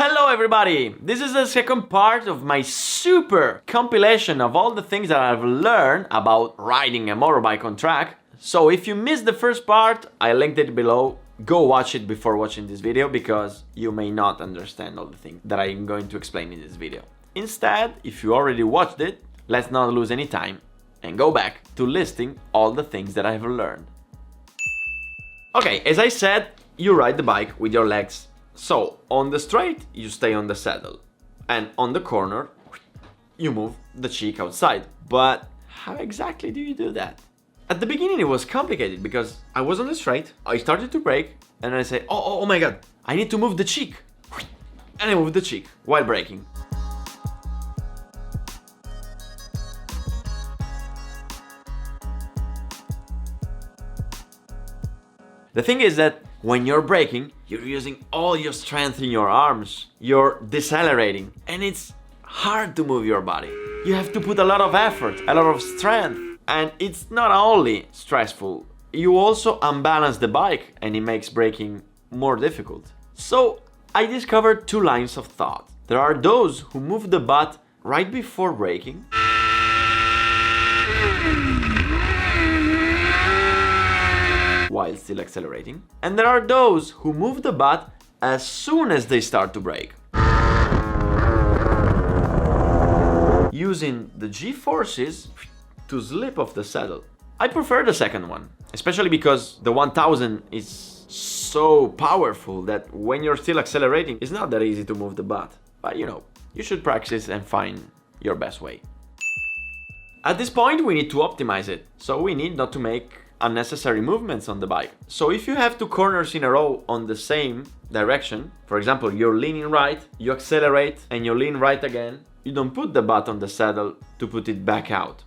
Hello everybody! This is the second part of my super compilation of all the things that I've learned about riding a motorbike on track. So if you missed the first part, I linked it below. Go watch it before watching this video because you may not understand all the things that I'm going to explain in this video. Instead, if you already watched it, let's not lose any time and go back to listing all the things that I've learned. Okay, as I said, you ride the bike with your legs. So, on the straight, you stay on the saddle. And on the corner, you move the cheek outside. But how exactly do you do that? At the beginning it was complicated because I was on the straight, I started to brake, and I say, oh my god, I need to move the cheek. And I move the cheek while braking. The thing is that when you're braking, you're using all your strength in your arms. You're decelerating, and it's hard to move your body. You have to put a lot of effort, a lot of strength, and it's not only stressful, you also unbalance the bike, and it makes braking more difficult. So I discovered two lines of thought. There are those who move the butt right before braking, while still accelerating. And there are those who move the butt as soon as they start to brake, using the G-forces to slip off the saddle. I prefer the second one, especially because the 1000 is so powerful that when you're still accelerating, it's not that easy to move the butt. But you know, you should practice and find your best way. At this point, we need to optimize it, so we need not to make unnecessary movements on the bike. So if you have two corners in a row on the same direction, for example, you're leaning right, you accelerate, and you lean right again, you don't put the butt on the saddle to put it back out.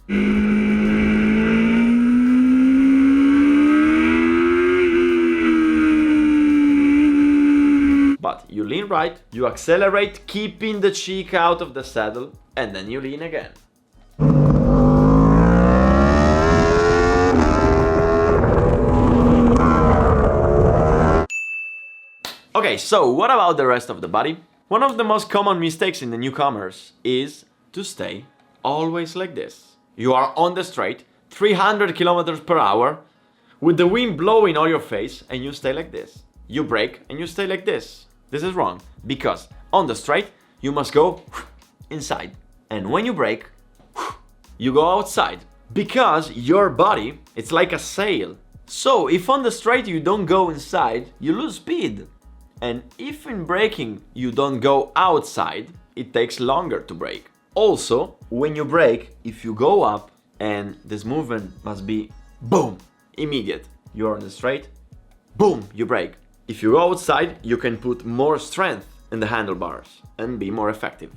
But you lean right, you accelerate, keeping the cheek out of the saddle, and then you lean again. Okay, so what about the rest of the body? One of the most common mistakes in the newcomers is to stay always like this. You are on the straight, 300 kilometers per hour, with the wind blowing on your face, and you stay like this. You brake and you stay like this. This is wrong, because on the straight, you must go inside. And when you brake, you go outside. Because your body, it's like a sail. So if on the straight you don't go inside, you lose speed. And if in braking you don't go outside, it takes longer to brake. Also, when you brake, if you go up, and this movement must be boom, immediate. You're on the straight, boom, you brake. If you go outside, you can put more strength in the handlebars and be more effective.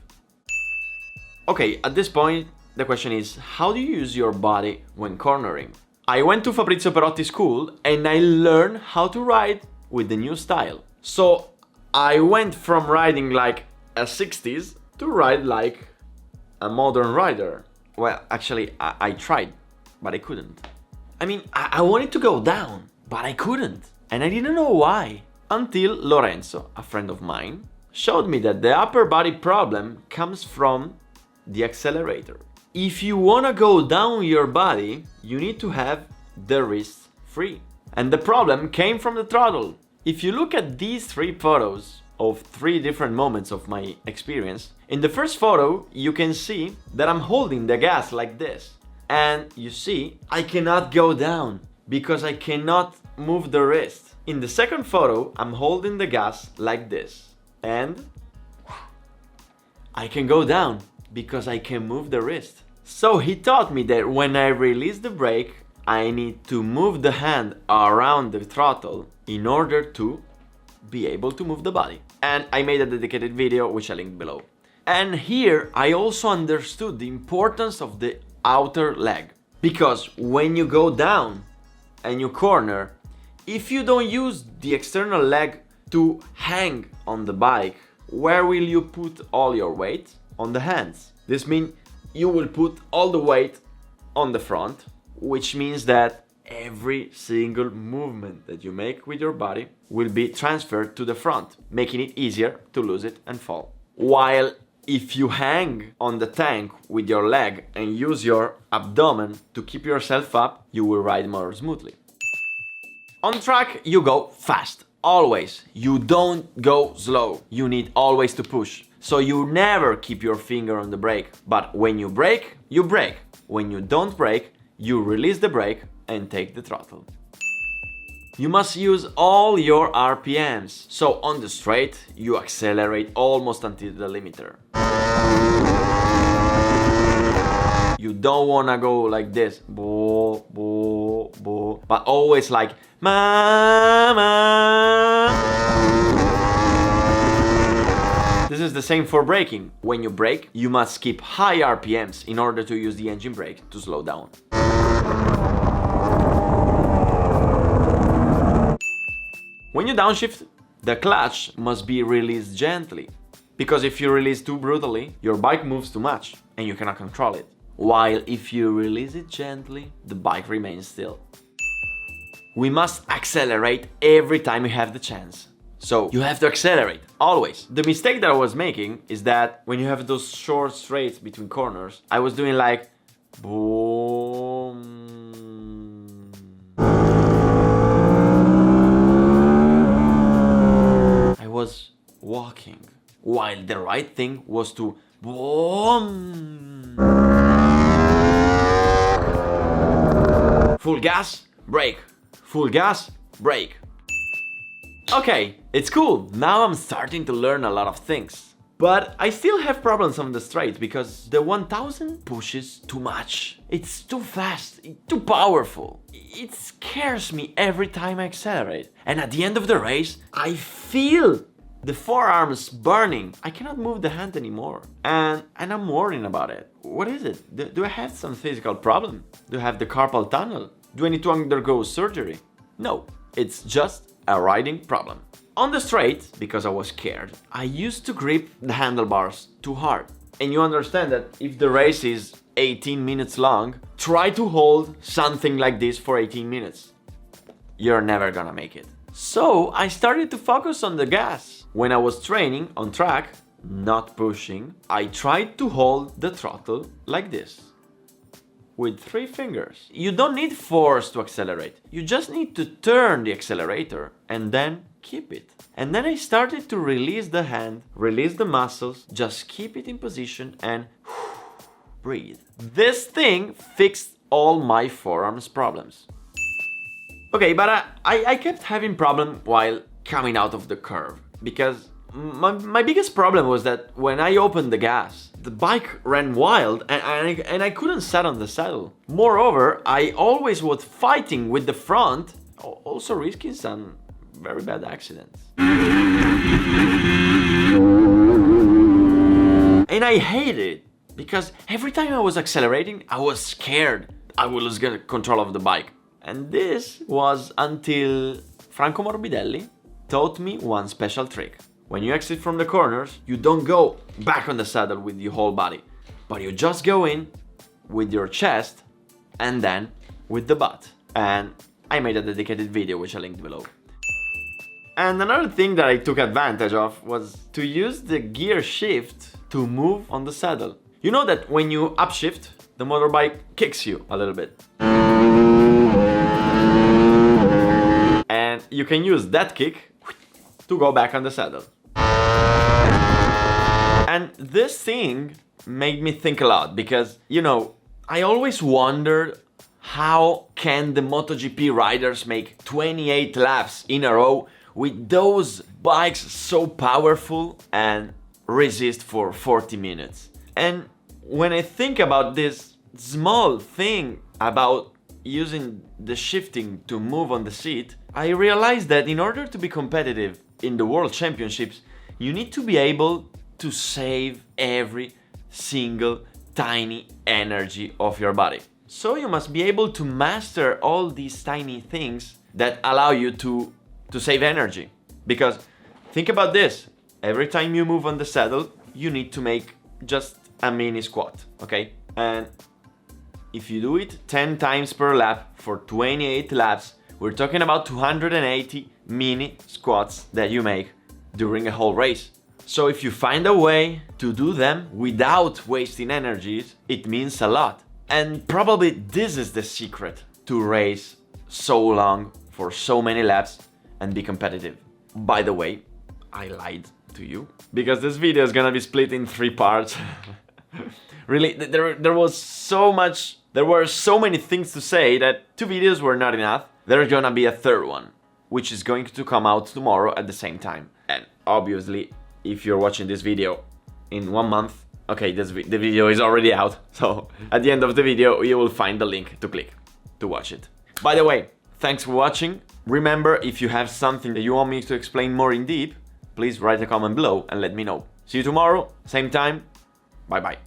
Okay, at this point, the question is, how do you use your body when cornering? I went to Fabrizio Perotti's school and I learned how to ride with the new style. So I went from riding like a 60s to ride like a modern rider. Well, actually, I tried, but I couldn't. I mean, I wanted to go down, but I couldn't. And I didn't know why. Until Lorenzo, a friend of mine, showed me that the upper body problem comes from the accelerator. If you wanna go down your body, you need to have the wrists free. And the problem came from the throttle. If you look at these three photos of three different moments of my experience, in the first photo you can see that I'm holding the gas like this. And you see, I cannot go down because I cannot move the wrist. In the second photo, I'm holding the gas like this. And I can go down because I can move the wrist. So he taught me that when I release the brake, I need to move the hand around the throttle in order to be able to move the body. And I made a dedicated video which I linked below. And here I also understood the importance of the outer leg. Because when you go down and you corner, if you don't use the external leg to hang on the bike, where will you put all your weight? On the hands. This means you will put all the weight on the front, which means that every single movement that you make with your body will be transferred to the front, making it easier to lose it and fall. While if you hang on the tank with your leg and use your abdomen to keep yourself up, you will ride more smoothly. On track, you go fast. Always. You don't go slow. You need always to push. So you never keep your finger on the brake. But when you brake, you brake. When you don't brake, you release the brake and take the throttle. You must use all your RPMs. So on the straight, you accelerate almost until the limiter. You don't wanna go like this, bo, bo, bo, but always like mama. This is the same for braking. When you brake, you must keep high RPMs in order to use the engine brake to slow down. When you downshift, the clutch must be released gently. Because if you release too brutally, your bike moves too much and you cannot control it. While if you release it gently, the bike remains still. We must accelerate every time we have the chance. So you have to accelerate, always. The mistake that I was making is that when you have those short straights between corners, I was doing like boom. I was walking, while the right thing was to boom. Full gas, brake. Full gas, brake. Okay, it's cool. Now I'm starting to learn a lot of things. But I still have problems on the straight because the 1000 pushes too much. It's too fast, too powerful. It scares me every time I accelerate. And at the end of the race, I feel the forearms burning. I cannot move the hand anymore. And I'm worrying about it. What is it? Do I have some physical problem? Do I have the carpal tunnel? Do I need to undergo surgery? No, it's just a riding problem. On the straight, because I was scared, I used to grip the handlebars too hard. And you understand that if the race is 18 minutes long, try to hold something like this for 18 minutes. You're never gonna make it. So I started to focus on the gas. When I was training on track, not pushing, I tried to hold the throttle like this. With 3 fingers. You don't need force to accelerate. You just need to turn the accelerator and then keep it. And then I started to release the hand, release the muscles, just keep it in position and breathe. This thing fixed all my forearms problems. Okay, but I kept having problem while coming out of the curve because my biggest problem was that when I opened the gas, the bike ran wild and I couldn't sit on the saddle. Moreover, I always was fighting with the front, also risking some very bad accidents. And I hated it because every time I was accelerating, I was scared I would lose control of the bike. And this was until Franco Morbidelli taught me one special trick. When you exit from the corners, you don't go back on the saddle with your whole body, but you just go in with your chest and then with the butt. And I made a dedicated video which I linked below. And another thing that I took advantage of was to use the gear shift to move on the saddle. You know that when you upshift, the motorbike kicks you a little bit. And you can use that kick to go back on the saddle. And this thing made me think a lot because, you know, I always wondered how can the MotoGP riders make 28 laps in a row with those bikes so powerful and resist for 40 minutes. And when I think about this small thing about using the shifting to move on the seat, I realized that in order to be competitive in the World Championships, you need to be able to save every single tiny energy of your body. So you must be able to master all these tiny things that allow you to save energy. Because think about this, every time you move on the saddle, you need to make just a mini squat, okay? And if you do it 10 times per lap for 28 laps, we're talking about 280 mini squats that you make during a whole race. So if you find a way to do them without wasting energies, it means a lot. And probably this is the secret to race so long for so many laps and be competitive. By the way, I lied to you because this video is gonna be split in 3 parts. Really, there were so many things to say that 2 videos were not enough. There's gonna be a 3rd one, which is going to come out tomorrow at the same time. And obviously, if you're watching this video in 1 month, okay, the video is already out. So at the end of the video, you will find the link to click to watch it. By the way, thanks for watching. Remember, if you have something that you want me to explain more in deep, please write a comment below and let me know. See you tomorrow, same time. Bye bye.